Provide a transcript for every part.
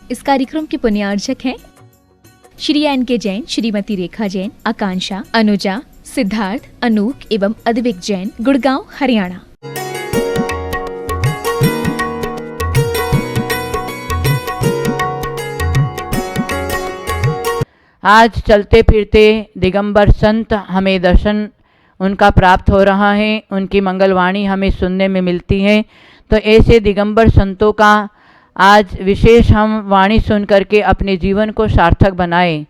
इस कार्यक्रम के पुण्यार्चक हैं श्री एन.के. जैन, श्रीमती रेखा जैन, आकांक्षा, अनुजा, सिद्धार्थ, अनूप एवं अद्विक जैन, गुड़गांव, हरियाणा। आज चलते फिरते दिगंबर संत हमें दर्शन उनका प्राप्त हो रहा है, उनकी मंगलवाणी हमें सुनने में मिलती है। तो ऐसे दिगंबर संतों का आज विशेष हम वाणी सुन करके अपने जीवन को सार्थक बनाएं।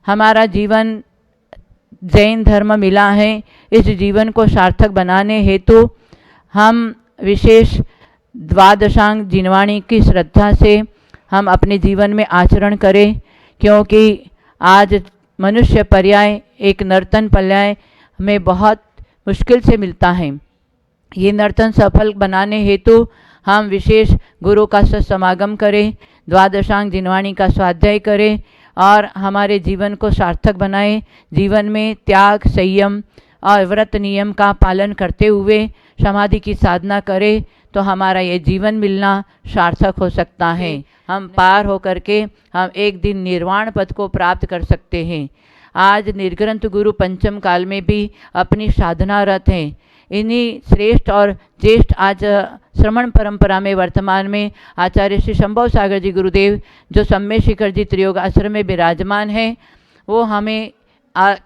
हमारा जीवन जैन धर्म मिला है, इस जीवन को सार्थक बनाने हेतु हम विशेष द्वादशांग जिनवाणी की श्रद्धा से हम अपने जीवन में आचरण करें, क्योंकि आज मनुष्य पर्याय एक नर्तन पर्याय हमें बहुत मुश्किल से मिलता है। ये नर्तन सफल बनाने हेतु हम विशेष गुरु का सत्समागम करें, द्वादशांग जिनवाणी का स्वाध्याय करें और हमारे जीवन को सार्थक बनाएं। जीवन में त्याग, संयम और व्रत नियम का पालन करते हुए समाधि की साधना करें तो हमारा ये जीवन मिलना सार्थक हो सकता है। हम पार होकर के हम एक दिन निर्वाण पद को प्राप्त कर सकते हैं। आज निर्ग्रंथ गुरु पंचम काल में भी अपनी साधनारत हैं। इन्हीं श्रेष्ठ और ज्येष्ठ आज श्रमण परंपरा में वर्तमान में आचार्य श्री शंभव सागर जी गुरुदेव जो सम्य शिखर जी त्रियोग आश्रम में विराजमान हैं, वो हमें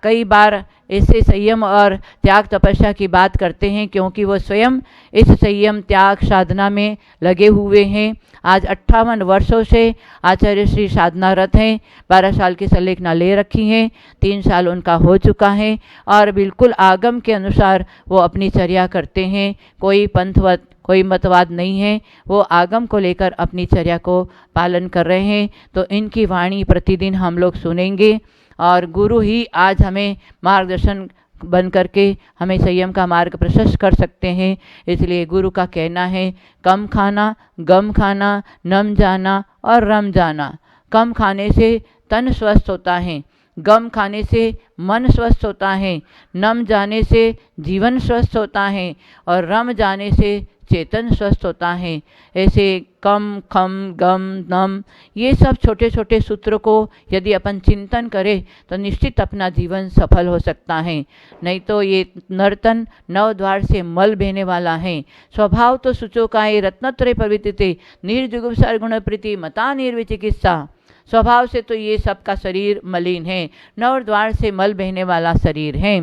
कई बार ऐसे संयम और त्याग तपस्या की बात करते हैं, क्योंकि वो स्वयं इस संयम त्याग साधना में लगे हुए हैं। आज 58 वर्षों से आचार्य श्री साधनारत हैं। 12 साल की संलेखना ले रखी हैं, 3 साल उनका हो चुका है और बिल्कुल आगम के अनुसार वो अपनी चर्या करते हैं। कोई पंथवत कोई मतवाद नहीं है, वो आगम को लेकर अपनी चर्या को पालन कर रहे हैं। तो इनकी वाणी प्रतिदिन हम लोग सुनेंगे और गुरु ही आज हमें मार्गदर्शन बन करके हमें संयम का मार्ग प्रशस्त कर सकते हैं। इसलिए गुरु का कहना है, कम खाना, गम खाना, नम जाना और रम जाना। कम खाने से तन स्वस्थ होता है, गम खाने से मन स्वस्थ होता है, नम जाने से जीवन स्वस्थ होता है और रम जाने से चेतन स्वस्थ होता है। ऐसे कम, खम, गम, नम, ये सब छोटे छोटे सूत्रों को यदि अपन चिंतन करें तो निश्चित अपना जीवन सफल हो सकता है। नहीं तो ये नर्तन नव द्वार से मल बहने वाला है। स्वभाव तो सुचोकाय रत्नत्रय प्रवृत्ति निर्जुगुप सरगुण प्रीति मता निर्विचिकित्सा। स्वभाव से तो ये सबका शरीर मलिन है, नव द्वार से मल बहने वाला शरीर है,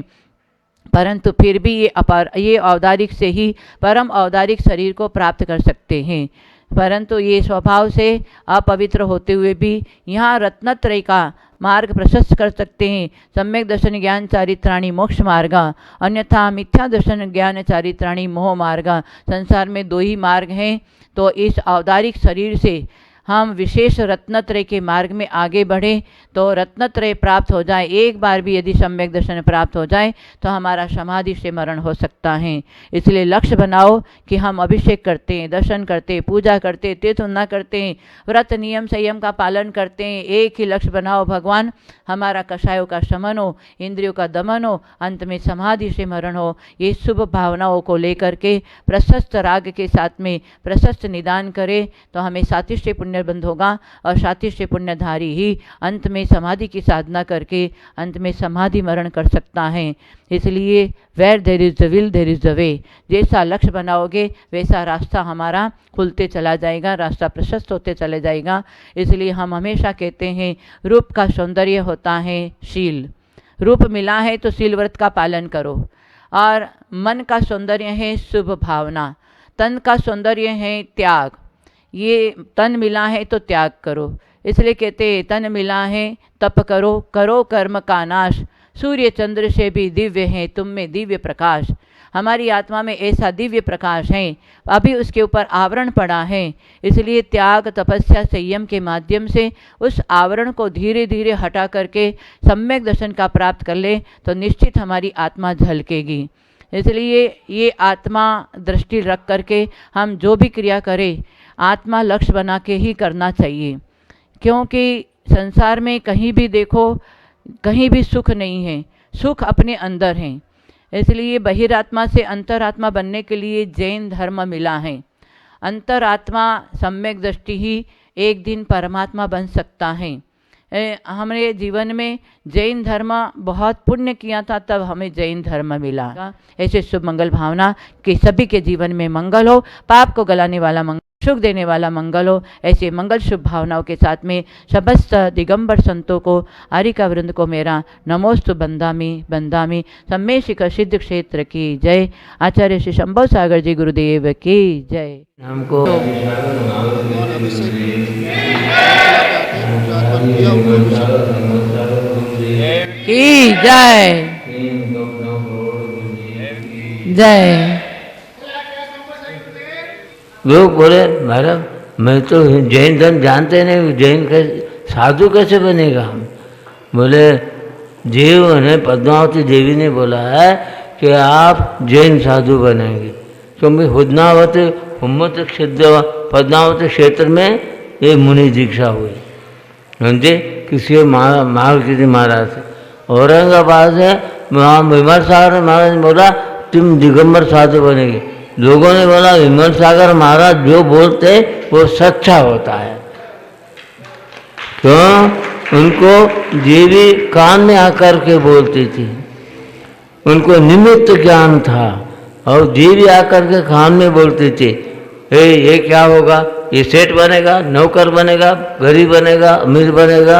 परंतु फिर भी ये औदारिक से ही परम औदारिक शरीर को प्राप्त कर सकते हैं। परंतु ये स्वभाव से अपवित्र होते हुए भी यहाँ रत्नत्रय का मार्ग प्रशस्त कर सकते हैं। सम्यक दर्शन ज्ञान चारित्राणी मोक्ष मार्गा, अन्यथा मिथ्या दर्शन ज्ञान चारित्राणी मोह मार्गा। संसार में 2 ही मार्ग हैं। तो इस औदारिक शरीर से हम विशेष रत्नत्रय के मार्ग में आगे बढ़ें तो रत्नत्रय प्राप्त हो जाए। एक बार भी यदि सम्यक दर्शन प्राप्त हो जाए तो हमारा समाधि से मरण हो सकता है। इसलिए लक्ष्य बनाओ कि हम अभिषेक करते हैं, दर्शन करते हैं, पूजा करते हैं, तीर्थना करते हैं, व्रत नियम संयम का पालन करते हैं। एक ही लक्ष्य बनाओ, भगवान हमारा कषायों का शमन हो, इंद्रियों का दमन हो, अंत में समाधि से मरण हो। ये शुभ भावनाओं को लेकर के प्रशस्त राग के साथ में प्रशस्त निदान करें तो हमें सातिश्य पुण्य बंध होगा और सातिश्य पुण्यधारी ही अंत में समाधि की साधना करके अंत में समाधि मरण कर सकता है। इसलिए where there is the will there is the way. जैसा लक्ष्य बनाओगे वैसा रास्ता हमारा खुलते चला जाएगा, रास्ता प्रशस्त होते चले जाएगा। इसलिए हम हमेशा कहते हैं रूप का सौंदर्य होता है शील। रूप मिला है तो शील व्रत का पालन करो। और मन का सौंदर्य है शुभ भावना, तन का सौंदर्य है त्याग। ये तन मिला है तो त्याग करो। इसलिए कहते हैं तन मिला है तप करो, करो कर्म का नाश। सूर्य चंद्र से भी दिव्य है तुम में दिव्य प्रकाश। हमारी आत्मा में ऐसा दिव्य प्रकाश है, अभी उसके ऊपर आवरण पड़ा है। इसलिए त्याग, तपस्या, संयम के माध्यम से उस आवरण को धीरे धीरे हटा करके सम्यक दर्शन का प्राप्त कर ले तो निश्चित हमारी आत्मा झलकेगी। इसलिए ये आत्मा दृष्टि रख करके हम जो भी क्रिया करें आत्मा लक्ष्य बना के ही करना चाहिए, क्योंकि संसार में कहीं भी देखो कहीं भी सुख नहीं है, सुख अपने अंदर है। इसलिए बहिरात्मा से अंतरात्मा बनने के लिए जैन धर्म मिला है। अंतरात्मा सम्यक दृष्टि ही एक दिन परमात्मा बन सकता है। हमारे जीवन में जैन धर्म बहुत पुण्य किया था, तब हमें जैन धर्म मिला। ऐसे शुभ मंगल भावना कि सभी के जीवन में मंगल हो, पाप को गलाने वाला मंगल, सुख देने वाला मंगल हो। ऐसे मंगल शुभ भावनाओं के साथ में समस्त दिगंबर संतों को, आरिका वृंद को मेरा नमोस्तु बंदामी बंदामी। सम्मे शिखर सिद्ध क्षेत्र की जय। आचार्य श्री शंभव सागर जी गुरुदेव की जय। हमको की जय जय। लोग बोले महाराज मैं तो जैन धर्म जानते नहीं, जैन कैसे साधु कैसे बनेगा हम? बोले जीव ने पद्मावती देवी ने बोला है कि आप जैन साधु बनेंगे, क्योंकि हुदनावती हुम्मत क्षेत्र पद्मावती क्षेत्र में ये मुनि दीक्षा हुई। समझे? किसी महावीर महाराज से औरंगाबाद से वहाँ विमल सागर महाराज ने बोला तुम दिगंबर साधु बनेंगे। लोगों ने बोला विमल सागर महाराज जो बोलते वो सच्चा होता है। क्यों? उनको देवी कान में आकर के बोलती थी, उनको निमित्त ज्ञान था, और देवी आकर के कान में बोलती थी ये क्या होगा, ये सेठ बनेगा, नौकर बनेगा, गरीब बनेगा, अमीर बनेगा,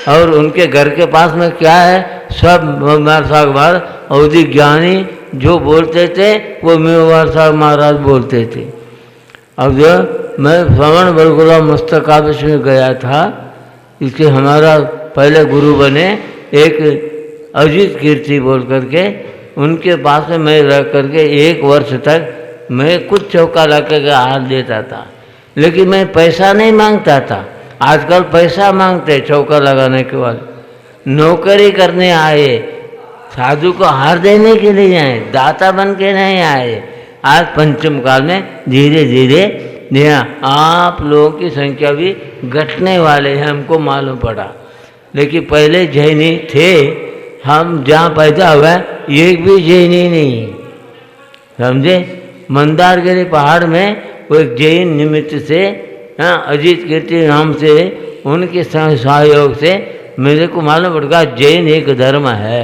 और उनके घर के पास में क्या है, सब महाराज अवधि ज्ञानी जो बोलते थे वो मेवाड़ साहब महाराज बोलते थे। अब जो मैं श्रवण बरगुला मस्तकाभिष में गया था, इसके हमारा पहले गुरु बने एक अजीत कीर्ति बोल करके, उनके पास में मैं रह करके 1 वर्ष तक मैं कुछ चौका ला करके हाथ देता था, लेकिन मैं पैसा नहीं मांगता था। आजकल पैसा मांगते चौका लगाने के बाद। नौकरी करने आए, साधु को हार देने के लिए आए, दाता बन के नहीं आए। आज पंचम काल में धीरे धीरे आप लोगों की संख्या भी घटने वाले हैं, हमको मालूम पड़ा। लेकिन पहले जैनी थे, हम जहाँ पैदा हुआ एक भी जैनी नहीं, समझे? मंदारगिरी पहाड़ में वो एक जैन निमित्त से अजीत कीर्ति नाम से उनके सहयोग से मेरे को मालूम पड़ गया जैन एक धर्म है।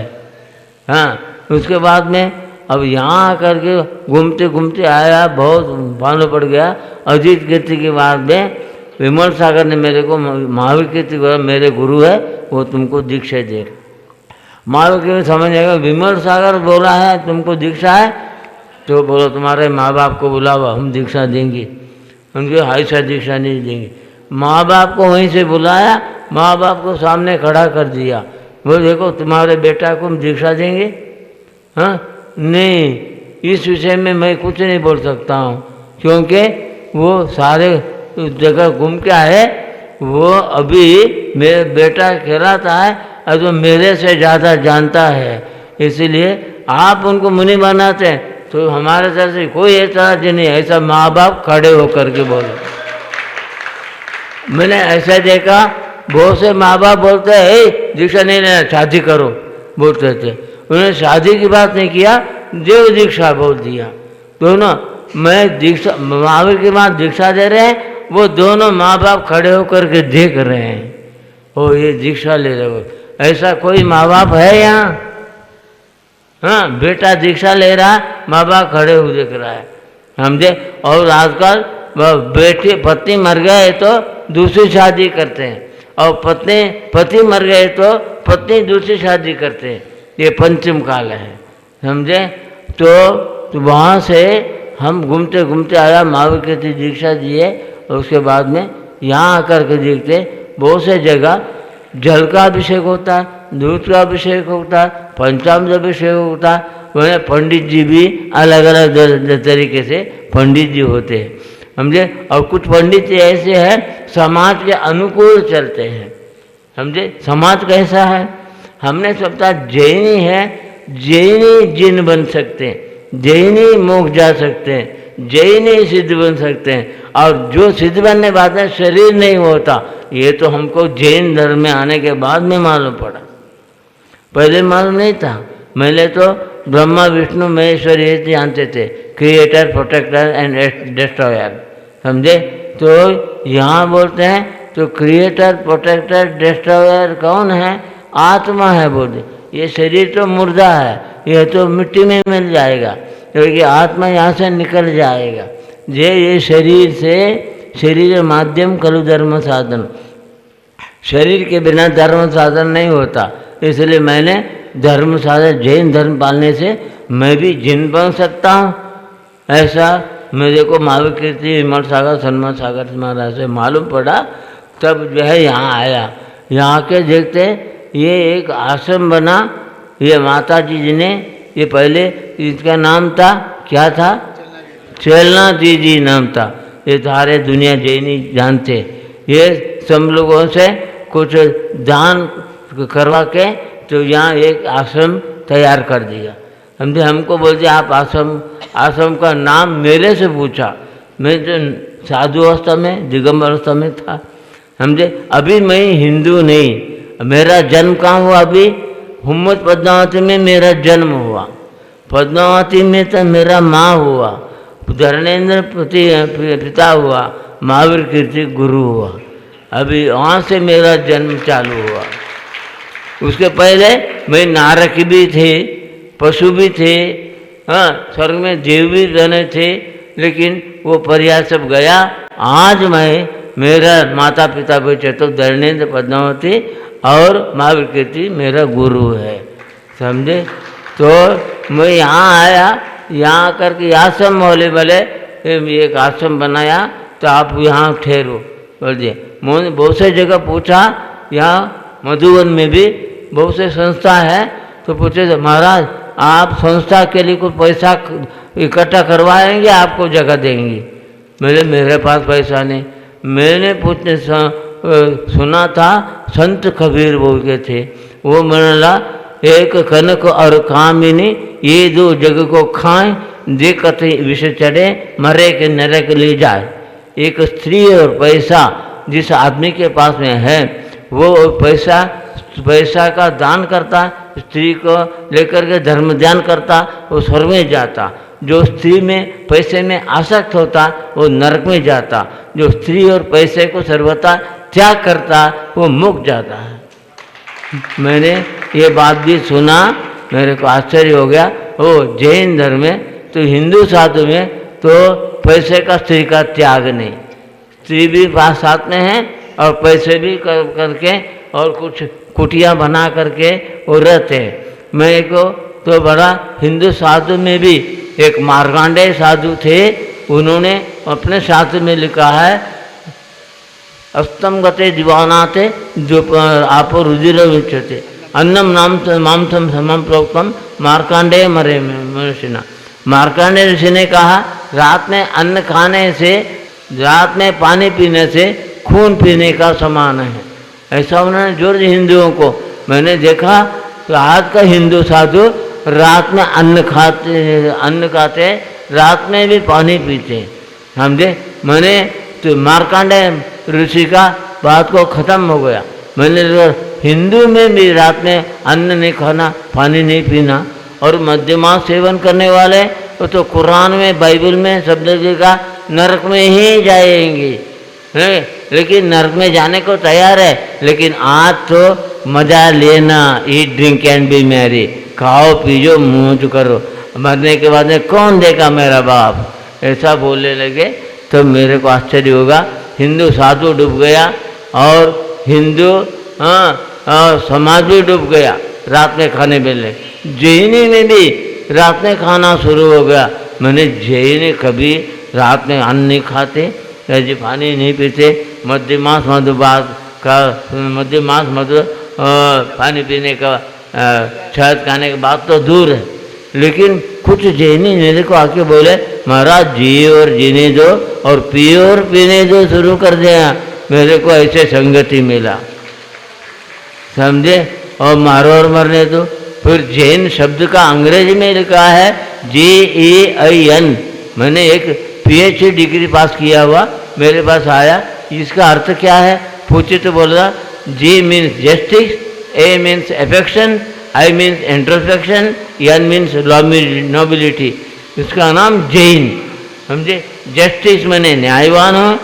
उसके बाद में अब यहाँ आकर के घूमते घूमते आया, बहुत मालूम पड़ गया। अजीत कीर्ति के बाद में विमल सागर ने मेरे को महावीर कीर्ति को मेरे गुरु है, वो तुमको दीक्षा दे। महावीर कीर्ति समझ आएगा, विमल सागर बोला है तुमको दीक्षा है, तो बोलो तुम्हारे माँ बाप को बुलाओ, हम दीक्षा देंगे। उनके ऐसा दीक्षा नहीं देंगे। माँ बाप को वहीं से बुलाया, माँ बाप को सामने खड़ा कर दिया, वो देखो तुम्हारे बेटा को हम दीक्षा देंगे। नहीं, इस विषय में मैं कुछ नहीं बोल सकता हूँ, क्योंकि वो सारे जगह घूम के आए, वो अभी मेरे बेटा कहलाता है और वो मेरे से ज़्यादा जानता है, इसलिए आप उनको मुनि बनाते हैं तो हमारे तरफ से कोई ऐतराज नहीं। ऐसा माँ बाप खड़े होकर के बोलो। मैंने ऐसा देखा, बहुत से माँ बाप बोलते हैं दीक्षा नहीं लेना, शादी करो बोलते थे। उन्होंने शादी की बात नहीं किया, देव दीक्षा बोल दिया। दोनों मैं दीक्षा महावीर की माँ दीक्षा दे रहे हैं, वो दोनों माँ बाप खड़े होकर के देख रहे हैं, ओ ये दीक्षा ले रहे हो। ऐसा कोई माँ बाप है यहाँ? बेटा दीक्षा ले रहा, माँ बाप खड़े हो देख रहा है, समझे? और आजकल बेटी पत्नी मर गए तो दूसरी शादी करते हैं, और पति मर गए तो पत्नी दूसरी शादी करते हैं। ये पंचम काल है, समझे? तो वहाँ से हम घूमते घूमते आया, महावीर की दीक्षा दिए, और उसके बाद में यहाँ आकर के देखते बहुत से जगह जल का अभिषेक होता है, दूध का अभिषेक होता है, पंचामृत अभिषेक होता है। वह पंडित जी भी अलग अलग तरीके से पंडित जी होते हैं, समझे? और कुछ पंडित जी ऐसे हैं समाज के अनुकूल चलते हैं, समझे? समाज कैसा है, हमने सोचा जैनी है, जैनी जिन बन सकते हैं, जैनी मोक्ष जा सकते हैं, जैनी सिद्ध बन सकते हैं। और जो सिद्ध बनने बाद में शरीर नहीं होता, ये तो हमको जैन धर्म में आने के बाद में मालूम पड़ा, पहले मालूम नहीं था। पहले तो ब्रह्मा विष्णु महेश्वर ये जानते थे, क्रिएटर, प्रोटेक्टर एंड डिस्ट्रॉयर, समझे? तो यहाँ बोलते हैं तो क्रिएटर, प्रोटेक्टर, डिस्ट्रॉयर कौन है? आत्मा है बोलते। ये शरीर तो मुर्दा है, यह तो मिट्टी में मिल जाएगा, क्योंकि आत्मा यहाँ से निकल जाएगा। ये शरीर से, शरीर माध्यम खलु धर्म साधन, शरीर के बिना धर्म साधन नहीं होता। इसलिए मैंने धर्म साधन, जैन धर्म पालने से मैं भी जिन बन सकता हूँ, ऐसा मेरे को महावीर कीर्ति, विमल सागर, सन्मत सागर महाराज से मालूम पड़ा। तब जो है यहाँ आया, यहाँ के देखते ये एक आश्रम बना। ये माता जी ने, ये पहले इसका नाम था, क्या था? चेलना जी नाम था। ये सारे दुनिया जैनी जानते। ये सब लोगों से कुछ दान करवा के तो यहाँ एक आश्रम तैयार कर दिया। समझे? हमको बोलते आप आश्रम का नाम मेरे से पूछा। मैं तो साधु अवस्था में, दिगंबर अवस्था में था। समझे? अभी मैं हिंदू नहीं, मेरा जन्म कहाँ हुआ? अभी हुम्मत पद्मावती में मेरा जन्म हुआ। पद्मावती में तो मेरा माँ हुआ, धर्मेंद्र पिता हुआ, महावीर कीर्ति गुरु हुआ। अभी वहाँ से मेरा जन्म चालू हुआ। उसके पहले मैं नारक भी थे, पशु भी थे, हाँ, स्वर्ग में देव भी रहने थे, लेकिन वो पर्याय सब गया। आज मैं, मेरा माता पिता बचे तो धर्मेंद्र, पद्मावती और महावीर कीर्ति मेरा गुरु है। समझे? तो मैं यहाँ आया, यहाँ करके आश्रम वाले बोले एक आश्रम बनाया तो आप यहाँ ठहरो बोलिए। मैंने बहुत से जगह पूछा, यहाँ मधुबन में भी बहुत से संस्था है, तो पूछे तो महाराज आप संस्था के लिए कुछ पैसा इकट्ठा करवाएंगे, आपको जगह देंगी। मेरे पास पैसा नहीं। मैंने पूछने सुना था संत कबीर बोल के थे, वो बोला एक कनक और कामिनी ये दो जग को खाएं, देखत विष चढ़े मरे के नरक ले जाए। एक स्त्री और पैसा जिस आदमी के पास में है, वो पैसा का दान करता, स्त्री को लेकर के धर्म ध्यान करता, वो स्वर्ग में जाता। जो स्त्री में पैसे में आसक्त होता वो नरक में जाता। जो स्त्री और पैसे को सर्वथा त्याग करता वो मुक्त जाता है। मैंने ये बात भी सुना, मेरे को आश्चर्य हो गया। ओ जैन धर्म में तो हिंदू साधु में तो पैसे का स्त्री का त्याग नहीं, स्त्री भी पास साथ में है और पैसे भी करके और कुछ कुटिया बना करके वो रहते हैं। मेरे को तो बड़ा हिंदू साधु में भी एक मार्कंडेय साधु थे, उन्होंने अपने शास्त्र में लिखा है अस्तम गते जीवानाते जो आप रुधिर विचते अन्नम नाम मांसम समम प्रोक्तम मार्कंडेय मरे मनुष्यना। मार्कंडेय ऋषि ने कहा रात में अन्न खाने से, रात में पानी पीने से खून पीने का समान है। ऐसा उन्होंने जोर दिया हिंदुओं को। मैंने देखा तो आज का हिंदू साधु रात में अन्न खाते, रात में भी पानी पीते। समझे? मैंने तो मार्कंडेय ऋषि का बात को ख़त्म हो गया। मैंने हिंदू में भी रात में अन्न नहीं खाना, पानी नहीं पीना। और मध्यमा सेवन करने वाले वो तो कुरान में, बाइबल में सब जगह नरक में ही जाएंगे, लेकिन नरक में जाने को तैयार है। लेकिन आज तो मजा लेना, eat drink and B Mary, खाओ पीजो मौज करो, मरने के बाद में कौन देगा मेरा बाप, ऐसा बोलने लगे। तो मेरे को आश्चर्य होगा। हिंदू साधु डूब गया और हिंदू समाज भी डूब गया रात में खाने बेले। जैनी में भी रात में खाना शुरू हो गया। मैंने जैनी कभी रात में अन्न नहीं खाते, पानी नहीं पीते, मध्यमास मधुबात का, मध्यमास मधु पानी पीने का, शहद खाने के बाद तो दूर है। लेकिन कुछ जैनी मेरे को आके बोले महाराज जिए और जीने दो और पिए और पीने दो शुरू कर दिया। मेरे को ऐसे संगति मिला, समझे? और मारो और मरने दो। फिर जैन शब्द का अंग्रेजी में लिखा है JAIN। मैंने एक PhD डिग्री पास किया हुआ मेरे पास आया, इसका अर्थ क्या है पूछे तो बोल रहा J means justice, A means affection, I means introspection, N means nobility. इसका नाम जैन। समझे? जस्टिस मैंने न्यायवान हो,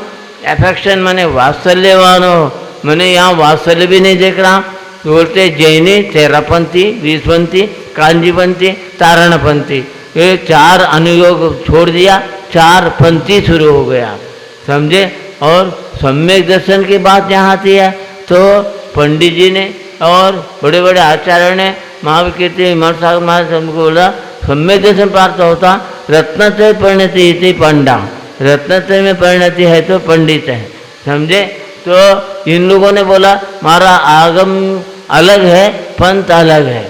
एफेक्शन माने वात्सल्यवान हो, मैंने यहाँ वात्सल्य भी नहीं देख रहा। तो बोलते जैनी, तेरापंथी, बीसपंथी, कांजीपंथी, तारणपंथी, ये 4 अनुयोग छोड़ दिया, 4 पंथी शुरू हो गया, समझे। और सम्यक दर्शन की बात यहाँ आती है तो पंडित जी ने और बड़े बड़े आचार्य ने महावीर कीर्ति विमल सागर महाराज हमको बोला सम्यक दर्शन प्राप्त होता रत्नत्रय परिणति इति पंडा, रत्नत्रय में परिणति है तो पंडित है, समझे। तो इन लोगों ने बोला हमारा आगम अलग है, पंथ अलग है।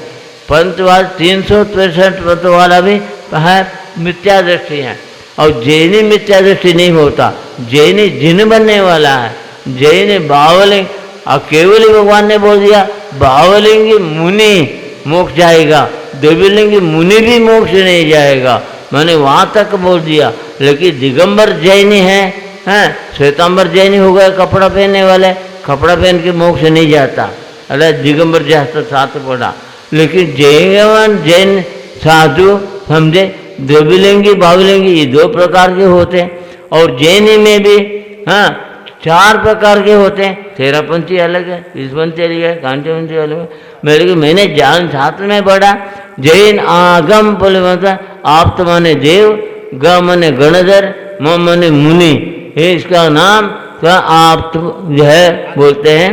पंथवाद 363 पंथ वाला भी है मिथ्या दृष्टि है, और जैनी मिथ्या दृष्टि नहीं होता, जैनी जिन बनने वाला है। जैनी बावलिंग, और केवली भगवान ने बोल दिया बावलिंगी मुनि मोक्ष जाएगा, द्विलिंगी मुनि भी मोक्ष नहीं जाएगा, मैंने वहाँ तक बोल दिया। लेकिन दिगंबर जैनी हैं, श्वेतांबर जैनी हो गए, कपड़ा पहनने वाले, कपड़ा पहन के मोक्ष नहीं जाता, अरे दिगंबर जैसा साथ पड़ा। लेकिन जैन साधु समझे द्विलिंगी बावलिंगी ये 2 प्रकार के होते हैं, और जैनी में भी 4 प्रकार के होते हैं। तेरापंथी अलग है, बीसपंथी अलग है, कांचपंथी अलग है। मैंने जान छात्र में पढ़ा जैन आगम बोले मतलब आप तो माने देव, ग माने गणधर, म माने मुनि, ये इसका नाम तो आप तो जो है बोलते हैं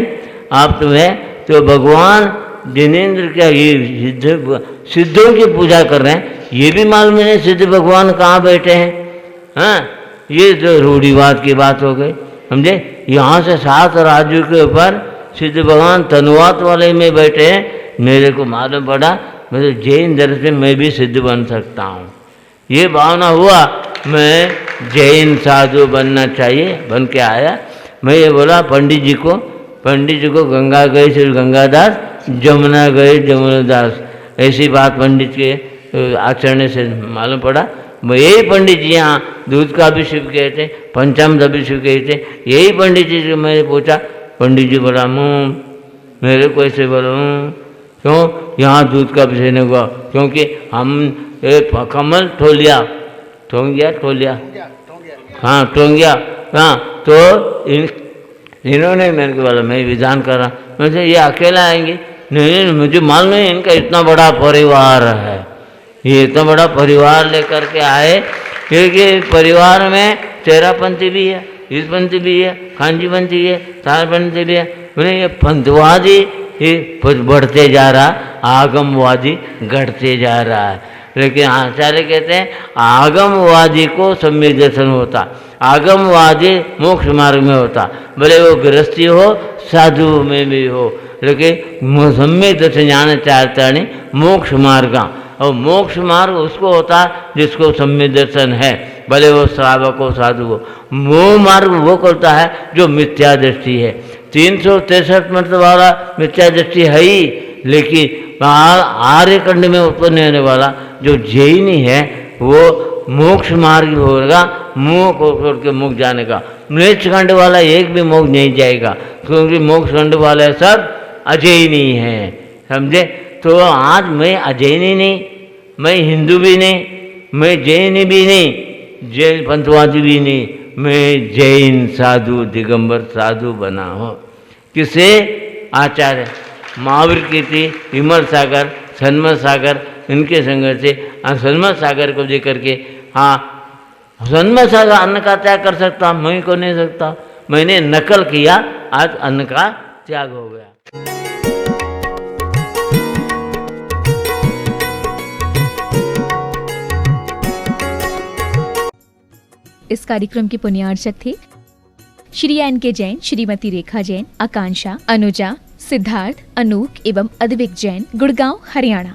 आप तो है। तो भगवान जिनेन्द्र क्या ये सिद्धों की पूजा कर रहे हैं, ये भी मालूम नहीं सिद्ध भगवान कहाँ बैठे हैं। ये तो रूढ़िवाद की बात हो गई, समझे। यहाँ से 7 राज्यों के ऊपर सिद्ध भगवान तनुवात वाले में बैठे हैं। मेरे को मालूम पड़ा मतलब जैन दर्शन में भी सिद्ध बन सकता हूँ, ये भावना हुआ, मैं जैन साधु बनना चाहिए, बन के आया। मैं ये बोला पंडित जी को गंगा गए श्री गंगादास, जमुना गए जमुनादास, ऐसी बात पंडित के आचरण से मालूम पड़ा। यही पंडित जी यहाँ दूध का अभिषेक कहे थे, पंचामृत अभिषेक कहे थे, यही पंडित जी से मैंने पूछा। पंडित जी बोला मेरे को ऐसे बोला क्यों यहाँ दूध का अभिषेक नहीं हुआ, क्योंकि हम कमल ठोलिया हाँ टोंगिया, हाँ तो इन्होंने मेरे को बोला मैं विधान कर रहा, मुझे ये अकेला आएंगे नहीं, मुझे मालूम नहीं इनका इतना बड़ा परिवार है, ये इतना बड़ा परिवार लेकर के आए, क्योंकि परिवार में तेरापंथी भी है, बीसपंथी भी है, कांजीपंथी है, तारपंथी भी है। मैंने ये पंथवादी ये बढ़ते जा रहा, आगमवादी घटते जा रहा है। लेकिन आचार्य कहते हैं आगमवादी को सम्यक दर्शन होता, आगमवादी मोक्ष मार्ग में होता, भले वो गृहस्थी हो साधु में भी हो, लेकिन सम्यक दर्शन जाना चाहता नहीं मोक्ष मार्ग। और मोक्ष मार्ग उसको होता जिसको सम्यक दर्शन है, भले वो श्रावक हो साधु हो। मोह मार्ग वो करता है जो मिथ्या दृष्टि है। 363 मतलब वाला मिथ्या दृष्टि है ही, लेकिन आर्यखंड में उत्पन्न होने वाला जो जैनी है वो मोक्ष मार्ग होगा, मुँह को छोड़ के मुख जाने का। मृच खंड वाला एक भी मोक्ष नहीं जाएगा, क्योंकि मोक्ष खंड वाले सब अजैनी है, समझे। तो आज मैं अजैनी नहीं, मैं हिंदू भी नहीं, मैं जैनी भी नहीं, जैन पंथवादी भी नहीं, मैं जैन साधु दिगंबर साधु बना हूँ। किसे? आचार्य महावीर कीर्ति, विमल सागर, सन्मत सागर, इनके संघर्ष से सन्मत सागर को देख करके सन्मत सागर अन्न का त्याग कर सकता, मैं को नहीं सकता। मैंने नकल किया, आज अन्न का त्याग हो गया। इस कार्यक्रम के पुण्यार्चक थे श्री एन.के. जैन, श्रीमती रेखा जैन, आकांक्षा, अनुजा, सिद्धार्थ, अनूक एवं अद्विक जैन, गुड़गांव, हरियाणा।